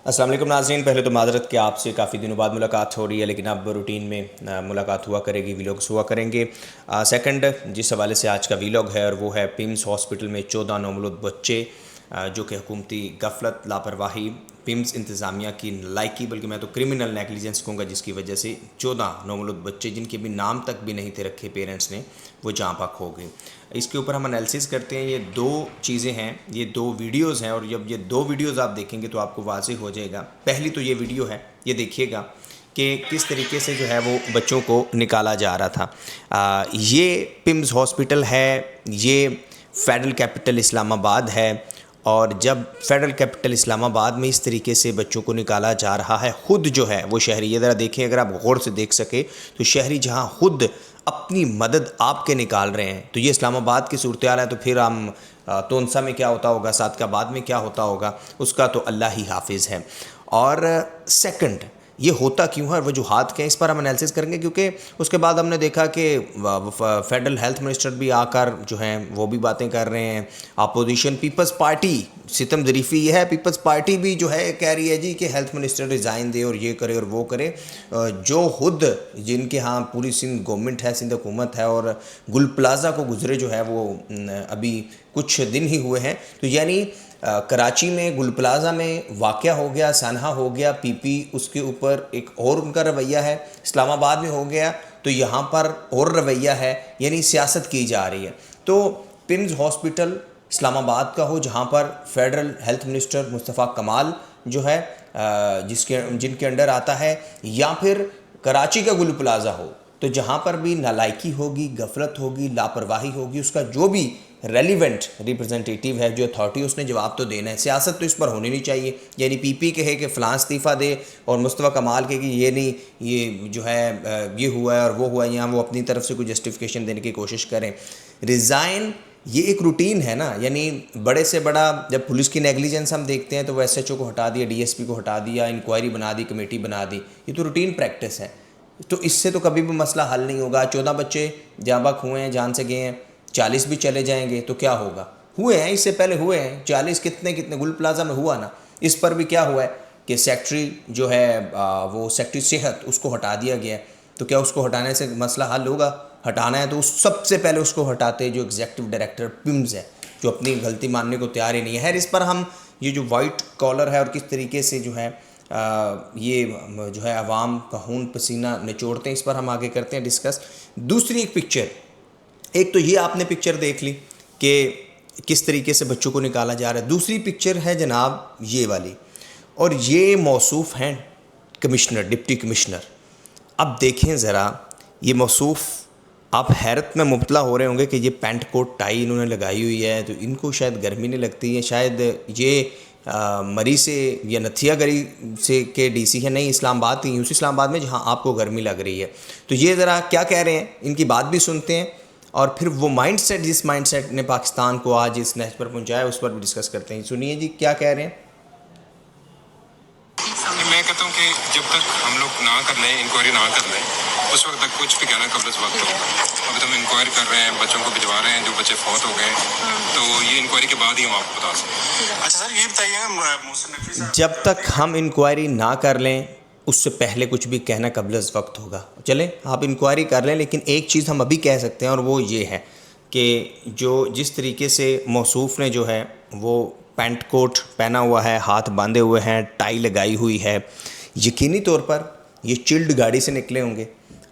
السلام علیکم ناظرین، پہلے تو معذرت کہ آپ سے کافی دنوں بعد ملاقات ہو رہی ہے، لیکن اب روٹین میں ملاقات ہوا کرے گی، ویلوگس ہوا کریں گے۔ سیکنڈ جس حوالے سے آج کا ویلوگ ہے اور وہ ہے پیمز ہاسپٹل میں 14 نومولود بچے جو کہ حکومتی غفلت، لاپرواہی، پیمز انتظامیہ کی نالائکی، بلکہ میں تو کرمنل نیگلیجنس کہوں گا، جس کی وجہ سے 14 نومولود بچے جن کے بھی نام تک بھی نہیں تھے رکھے پیرنٹس نے، وہ جاں بحق ہو گئے۔ اس کے اوپر ہم انالیسس کرتے ہیں۔ یہ دو چیزیں ہیں، یہ دو ویڈیوز ہیں، اور جب یہ دو ویڈیوز آپ دیکھیں گے تو آپ کو واضح ہو جائے گا۔ پہلی تو یہ ویڈیو ہے، یہ دیکھیے گا کہ کس طریقے سے جو ہے وہ بچوں کو نکالا جا رہا تھا۔ یہ پیمز ہاسپٹل ہے، یہ فیڈرل کیپٹل اسلام آباد ہے، اور جب فیڈرل کیپٹل اسلام آباد میں اس طریقے سے بچوں کو نکالا جا رہا ہے، خود جو ہے وہ شہری، یہ ذرا دیکھیں، اگر آپ غور سے دیکھ سکے تو شہری جہاں خود اپنی مدد آپ کے نکال رہے ہیں، تو یہ اسلام آباد کی صورتحال ہے، تو پھر ہم تونسا میں کیا ہوتا ہوگا، صادق آباد میں کیا ہوتا ہوگا، اس کا تو اللہ ہی حافظ ہے۔ اور سیکنڈ، یہ ہوتا کیوں ہے اور وجوہات کیا ہیں، اس پر ہم انالیسس کریں گے، کیونکہ اس کے بعد ہم نے دیکھا کہ فیڈرل ہیلتھ منسٹر بھی آ کر جو ہیں وہ بھی باتیں کر رہے ہیں۔ اپوزیشن پیپلز پارٹی، ستم ظریفی یہ ہے، پیپلز پارٹی بھی جو ہے کہہ رہی ہے جی کہ ہیلتھ منسٹر ریزائن دے اور یہ کرے اور وہ کرے، جو خود جن کے ہاں پوری سندھ گورنمنٹ ہے، سندھ حکومت ہے، اور گل پلازا کو گزرے جو ہے وہ ابھی کچھ دن ہی ہوئے ہیں، تو یعنی کراچی میں گل پلازا میں واقعہ ہو گیا، سانحہ ہو گیا، پی پی اس کے اوپر ایک اور ان کا رویہ ہے، اسلام آباد میں ہو گیا تو یہاں پر اور رویہ ہے، یعنی سیاست کی جا رہی ہے۔ تو پیمز ہاسپٹل اسلام آباد کا ہو، جہاں پر فیڈرل ہیلتھ منسٹر مصطفیٰ کمال جو ہے جن کے انڈر آتا ہے، یا پھر کراچی کا گل پلازا ہو، تو جہاں پر بھی نالائکی ہوگی، غفلت ہوگی، لاپرواہی ہوگی، اس کا جو بھی ریلیونٹ ریپرزنٹیٹیو ہے، جو اتھارٹی، اس نے جواب تو دینا ہے۔ سیاست تو اس پر ہونی نہیں چاہیے، یعنی پی پی کہے کہ فلاں استعفیٰ دے اور مصطفیٰ کمال کہے کہ یہ نہیں، یہ جو ہے یہ ہوا ہے اور وہ ہوا ہے، یہاں وہ اپنی طرف سے کوئی جسٹیفیکیشن دینے کی کوشش کریں۔ ریزائن یہ ایک روٹین ہے نا، یعنی بڑے سے بڑا جب پولیس کی نیگلیجنس ہم دیکھتے ہیں تو وہ ایس ایچ او کو ہٹا دیا، ڈی ایس پی کو ہٹا دیا، انکوائری بنا دی، کمیٹی بنا دی، یہ تو روٹین پریکٹس ہے، تو اس سے تو کبھی بھی مسئلہ حل نہیں ہوگا۔ 14 بچے جاں بحق ہوئے ہیں، جان سے گئے ہیں، 40 بھی چلے جائیں گے تو کیا ہوگا؟ ہوئے ہیں، اس سے پہلے ہوئے ہیں 40، کتنے گل پلازا میں ہوا نا۔ اس پر بھی کیا ہوا ہے کہ سیکٹری جو ہے وہ سیکٹری صحت، اس کو ہٹا دیا گیا ہے، تو کیا اس کو ہٹانے سے مسئلہ حل ہوگا؟ ہٹانا ہے تو سب سے پہلے اس کو ہٹاتے جو ایگزیکٹو ڈائریکٹر پیمز ہے، جو اپنی غلطی ماننے کو تیار ہی نہیں ہے۔ اس پر ہم یہ جو وائٹ کالر ہے اور کس طریقے سے جو ہے یہ جو ہے عوام کا خون پسینہ نچوڑتے ہیں، اس پر ہم آگے کرتے ہیں ڈسکس۔ دوسری ایک پکچر، ایک تو یہ آپ نے پکچر دیکھ لی کہ کس طریقے سے بچوں کو نکالا جا رہا ہے، دوسری پکچر ہے جناب یہ والی، اور یہ موصوف ہیں کمشنر، ڈپٹی کمشنر۔ اب دیکھیں ذرا، یہ موصوف، آپ حیرت میں مبتلا ہو رہے ہوں گے کہ یہ پینٹ کوٹ ٹائی انہوں نے لگائی ہوئی ہے، تو ان کو شاید گرمی نہیں لگتی ہے، شاید یہ مری سے یا نتھیا گری سے کے ڈی سی ہے، نہیں اسلام آباد کی، اسی اسلام آباد میں جہاں آپ کو گرمی لگ رہی ہے۔ تو یہ ذرا کیا کہہ رہے ہیں، ان کی بات بھی سنتے ہیں، اور پھر وہ مائنڈ سیٹ، جس مائنڈ سیٹ نے پاکستان کو آج اس نہج پر پہنچایا، اس پر بھی ڈسکس کرتے ہیں۔ سنیے جی کیا کہہ رہے ہیں۔ میں کہتا ہوں کہ جب تک ہم لوگ نہ کر لیں، انکوائری نہ کر لیں، اس وقت تک کچھ بھی کہنا قبل از وقت ہوگا۔ ابھی تو ہم انکوائری کر رہے ہیں، بچوں کو بھجوا رہے ہیں، جو بچے فوت ہو گئے، تو یہ انکوائری کے بعد ہی ہم آپ کو بتا سکتے ہیں۔ اچھا سر، یہ بتائیے گا محسن نقوی صاحب، جب تک ہم انکوائری نہ کر لیں اس سے پہلے کچھ بھی کہنا قبل از وقت ہوگا۔ چلیں آپ انکوائری کر لیں، لیکن ایک چیز ہم ابھی کہہ سکتے ہیں، اور وہ یہ ہے کہ جس طریقے سے موصوف نے جو ہے وہ پینٹ کوٹ پہنا ہوا ہے، ہاتھ باندھے ہوئے ہیں، ٹائی لگائی ہوئی ہے، یقینی طور پر یہ چلڈ گاڑی سے نکلے ہوں گے،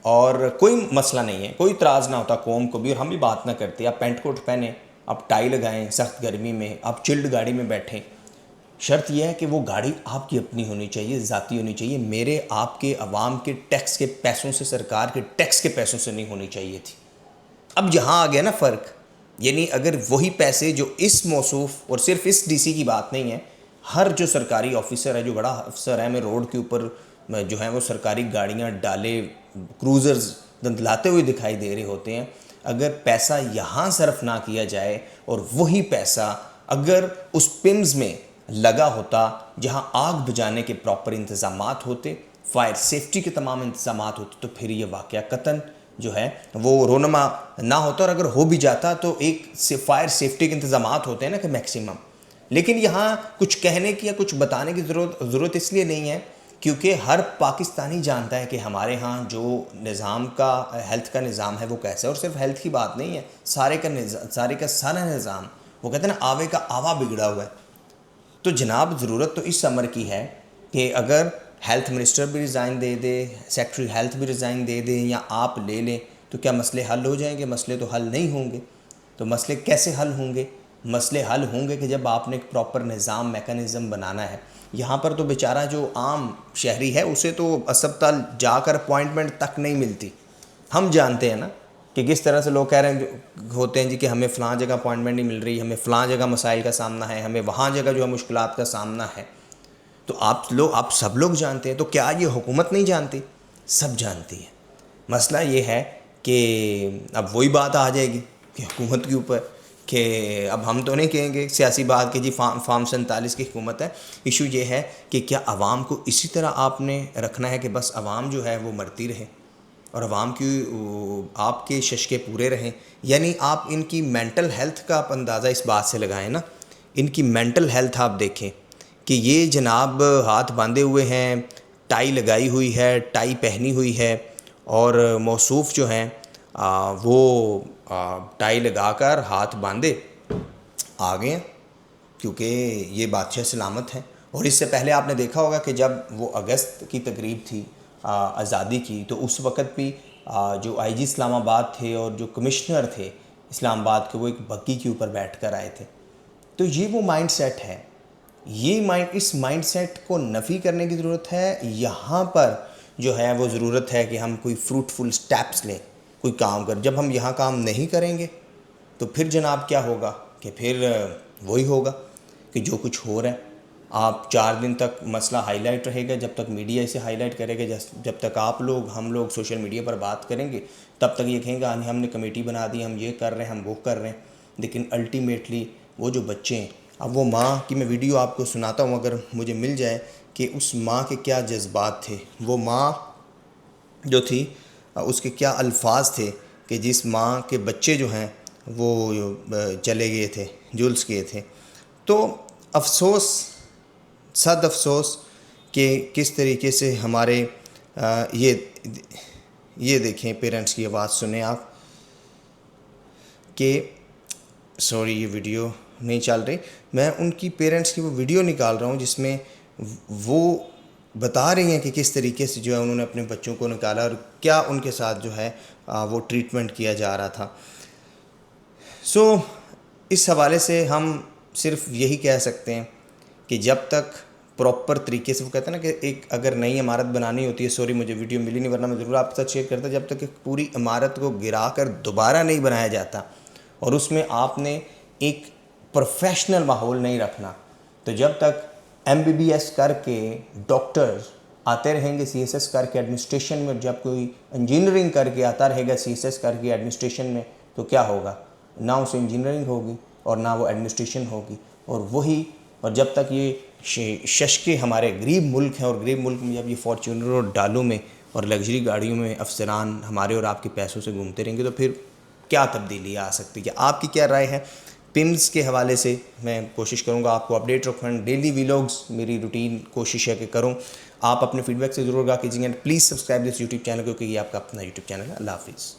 اور کوئی مسئلہ نہیں ہے، کوئی اعتراض نہ ہوتا قوم کو بھی، اور ہم بھی بات نہ کرتے۔ آپ پینٹ کوٹ پہنیں، آپ ٹائی لگائیں سخت گرمی میں، آپ چلڈ گاڑی میں بیٹھیں، شرط یہ ہے کہ وہ گاڑی آپ کی اپنی ہونی چاہیے، ذاتی ہونی چاہیے، میرے آپ کے عوام کے ٹیکس کے پیسوں سے، سرکار کے ٹیکس کے پیسوں سے نہیں ہونی چاہیے تھی۔ اب یہاں آ گیا نا فرق، یعنی اگر وہی پیسے جو اس موصوف، اور صرف اس ڈی سی کی بات نہیں ہے، ہر جو سرکاری آفیسر ہے، جو بڑا افسر ہے، ہمیں روڈ کے اوپر جو ہیں وہ سرکاری گاڑیاں ڈالے، کروزرز دندلاتے ہوئے دکھائی دے رہے ہوتے ہیں، اگر پیسہ یہاں صرف نہ کیا جائے اور وہی پیسہ اگر اس پیمز میں لگا ہوتا جہاں آگ بجھانے کے پراپر انتظامات ہوتے، فائر سیفٹی کے تمام انتظامات ہوتے، تو پھر یہ واقعہ قطعاً جو ہے وہ رونما نہ ہوتا، اور اگر ہو بھی جاتا تو ایک فائر سیفٹی کے انتظامات ہوتے ہیں نا کہ میکسیمم، لیکن یہاں کچھ کہنے کی یا کچھ بتانے کی ضرورت اس لیے نہیں ہے کیونکہ ہر پاکستانی جانتا ہے کہ ہمارے ہاں جو نظام کا ہیلتھ کا نظام ہے وہ کیسا ہے. اور صرف ہیلتھ کی بات نہیں ہے, سارے کا سارا نظام, وہ کہتے ہیں نا آوے کا آوا بگڑا ہوا ہے. تو جناب ضرورت تو اس امر کی ہے کہ اگر ہیلتھ منسٹر بھی ریزائن دے دے, سیکٹری ہیلتھ بھی ریزائن دے دیں یا آپ لے لیں تو کیا مسئلے حل ہو جائیں گے؟ مسئلے تو حل نہیں ہوں گے. تو مسئلے کیسے حل ہوں گے؟ مسئلے حل ہوں گے کہ جب آپ نے ایک پراپر نظام میکانزم بنانا ہے. یہاں پر تو بیچارہ جو عام شہری ہے اسے تو اسپتال جا کر اپوائنٹمنٹ تک نہیں ملتی. ہم جانتے ہیں نا کہ کس طرح سے لوگ کہہ رہے ہوتے ہیں جی کہ ہمیں فلاں جگہ اپوائنٹمنٹ نہیں مل رہی, ہمیں فلاں جگہ مسائل کا سامنا ہے, ہمیں وہاں جگہ جو ہے مشکلات کا سامنا ہے. تو آپ سب لوگ جانتے ہیں, تو کیا یہ حکومت نہیں جانتی؟ سب جانتی ہے. مسئلہ یہ ہے کہ اب وہی بات آ جائے گی کہ حکومت کے اوپر کہ اب ہم تو نہیں کہیں گے سیاسی بات کہ جی فارم 47 کی حکومت ہے. ایشو یہ ہے کہ کیا عوام کو اسی طرح آپ نے رکھنا ہے کہ بس عوام جو ہے وہ مرتی رہے اور عوام کی آپ کے ششکے پورے رہیں؟ یعنی آپ ان کی مینٹل ہیلتھ کا آپ اندازہ اس بات سے لگائیں نا, ان کی مینٹل ہیلتھ آپ دیکھیں کہ یہ جناب ہاتھ باندھے ہوئے ہیں, ٹائی لگائی ہوئی ہے, ٹائی پہنی ہوئی ہے, اور موصوف جو ہیں وہ ٹائی لگا کر ہاتھ باندھے آ گئے ہیں کیونکہ یہ بادشاہ سلامت ہیں. اور اس سے پہلے آپ نے دیکھا ہوگا کہ جب وہ اگست کی تقریب تھی آزادی کی, تو اس وقت بھی جو آئی جی اسلام آباد تھے اور جو کمشنر تھے اسلام آباد کے, وہ ایک بگی کے اوپر بیٹھ کر آئے تھے. تو یہ وہ مائنڈ سیٹ ہے, اس مائنڈ سیٹ کو نفی کرنے کی ضرورت ہے. یہاں پر جو ہے وہ ضرورت ہے کہ ہم کوئی فروٹفل سٹیپس لیں, کوئی کام کریں. جب ہم یہاں کام نہیں کریں گے تو پھر جناب کیا ہوگا کہ پھر وہی ہوگا کہ جو کچھ ہو رہا ہے. آپ 4 دن تک مسئلہ ہائی لائٹ رہے گا, جب تک میڈیا اسے ہائی لائٹ کرے گا, جب تک ہم لوگ سوشل میڈیا پر بات کریں گے تب تک یہ کہیں گے ہم نے کمیٹی بنا دی, ہم یہ کر رہے ہیں, ہم وہ کر رہے ہیں. لیکن الٹیمیٹلی وہ جو بچے ہیں, اب وہ ماں کی میں ویڈیو آپ کو سناتا ہوں اگر مجھے مل جائے کہ اس ماں کے کیا جذبات تھے. وہ ماں جو تھی اس کے کیا الفاظ تھے کہ جس ماں کے بچے جو ہیں وہ چلے گئے تھے, جلس گئے تھے. تو افسوس, صد افسوس کہ کس طریقے سے ہمارے یہ دیکھیں پیرنٹس کی آواز سنیں آپ کہ سوری یہ ویڈیو نہیں چل رہی, میں ان کی پیرنٹس کی وہ ویڈیو نکال رہا ہوں جس میں وہ بتا رہی ہیں کہ کس طریقے سے جو ہے انہوں نے اپنے بچوں کو نکالا اور کیا ان کے ساتھ جو ہے وہ ٹریٹمنٹ کیا جا رہا تھا. سو اس حوالے سے ہم صرف یہی کہہ سکتے ہیں کہ جب تک پراپر طریقے سے, وہ کہتے ہیں نا کہ ایک اگر نئی عمارت بنانی ہوتی ہے, سوری مجھے ویڈیو ملی نہیں ورنہ میں ضرور آپ کے ساتھ شیئر کرتا, جب تک ایک پوری عمارت کو گرا کر دوبارہ نہیں بنایا جاتا اور اس میں آپ نے ایک پروفیشنل ماحول نہیں رکھنا, تو جب تک MBBS کر کے ڈاکٹرز آتے رہیں گے CSS کر کے ایڈمنسٹریشن میں, جب کوئی انجینئرنگ کر کے آتا رہے گا CSS کر کے ایڈمنسٹریشن میں, تو کیا ہوگا؟ نہ اسے انجینئرنگ ہوگی اور نہ وہ ایڈمنسٹریشن ہوگی. اور جب تک یہ ششکے ہمارے غریب ملک ہیں, اور غریب ملک میں جب یہ فارچونر اور ڈالوں میں اور لگژری گاڑیوں میں افسران ہمارے اور آپ کے پیسوں سے گھومتے رہیں گے, تو پھر کیا تبدیلی آ سکتی ہے؟ آپ کی کیا رائے ہے؟ پمز کے حوالے سے میں کوشش کروں گا آپ کو اپڈیٹ رکھنا. ڈیلی ویلاگز میری روٹین کوشش ہے کہ کروں. آپ اپنے فیڈ بیک سے ضرور آگاہ کیجیے گا. Please subscribe this YouTube channel کیونکہ یہ آپ کا اپنا یوٹیوب چینل ہے. اللہ حافظ.